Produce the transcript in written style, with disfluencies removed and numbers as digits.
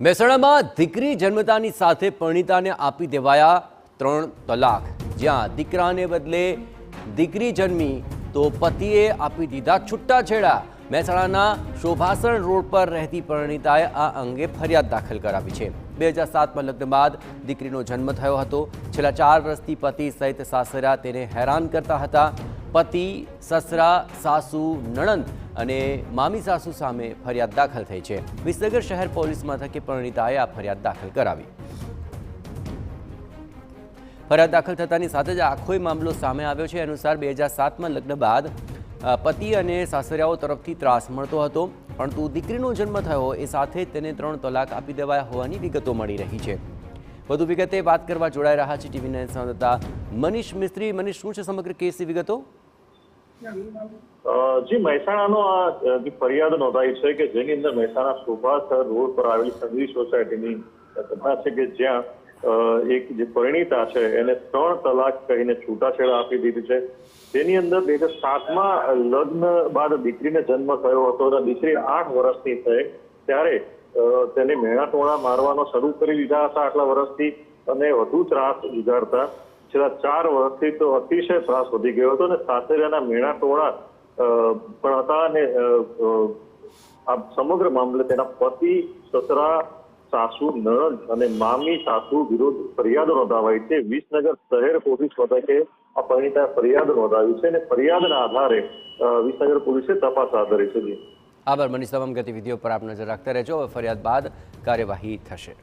મહેસાણામાં દીકરી જન્મતાની સાથે પરિણીતાને આપી દેવાયા 3 તલાક। જ્યાં દીકરાને બદલે દીકરી જન્મી તો પતિએ આપી દીધા છૂટાછેડા। મહેસાણાના શોભાસણ રોડ પર રહેતી પરિણીતાએ આ અંગે ફરિયાદ દાખલ કરાવી છે। 2007માં લગ્ન બાદ દીકરીનો જન્મ થયો હતો। છેલ્લા 4 વર્ષથી પતિ સહિત સાસરા તેને હેરાન કરતા હતા। પતિ, સસરા, સાસુ, નણંદ અને મામી સાસુ સામે ફરિયાદ દાખલ થઈ છે। વિસનગર શહેર પોલીસ મથકે પરિણીતાએ આ ફરિયાદ દાખલ કરાવી। ફરિયાદ દાખલ થતાની સાથે જ આખો મામલો સામે આવ્યો છે। અનુસાર 2007માં લગ્ન બાદ પતિ અને સાસરિયાઓ તરફથી ત્રાસ મળતો હતો, પરંતુ દીકરીનો જન્મ થયો એ સાથે તેને 3 તલાક આપી દેવાયા હોવાની વિગતો મળી રહી છે। વધુ વિગતે વાત કરવા જોડાઈ રહ્યા છે ટીવી 9 સંવાદદાતા મનીષ મિસ્ત્રી। મનીષ, શું છે સમગ્ર કેસની વિગતો? જી, મહેસાણાનો આ જે ફરિયાદ નોંધાઈ છે કે જેની અંદર મહેસાણા શોભાસર રોડ પર આવેલી સંઘવી સોસાયટીની ઘટના છે કે જ્યાં એક જે પરિણીતા છે એને 3 તલાક કહીને છૂટાછેડા આપી દીધી છે। તેની અંદર 2007માં લગ્ન બાદ દીકરીને જન્મ થયો હતો અને દીકરી 8 વર્ષની થઈ ત્યારે તેને મેણાટોણા મારવાનો શરૂ કરી દીધા હતા આટલા વર્ષથી, અને વધુ ત્રાસ ગુજારતા છેલ્લા 4 વર્ષથી તો અતિશય ત્રાસ વધી ગયો હતો અને સાસરિયાના મેણાટોળા પણ હતા। અને આ સમગ્ર મામલે તેના પતિ, સસરા, સાસુ, નણંદ અને મામી સાસુ વિરુદ્ધ ફરિયાદ નોંધાવાઈ છે। વિસનગર શહેર પોલીસ મથકે આ પરિણીતાએ ફરિયાદ નોંધાવી છે અને ફરિયાદના આધારે વિસનગર પોલીસે તપાસ હાથ ધરી છે। આભાર મનીષ, તમામ ગતિવિધિઓ પર આપ નજર રાખતા રહેજો। હવે ફરિયાદ બાદ કાર્યવાહી થશે।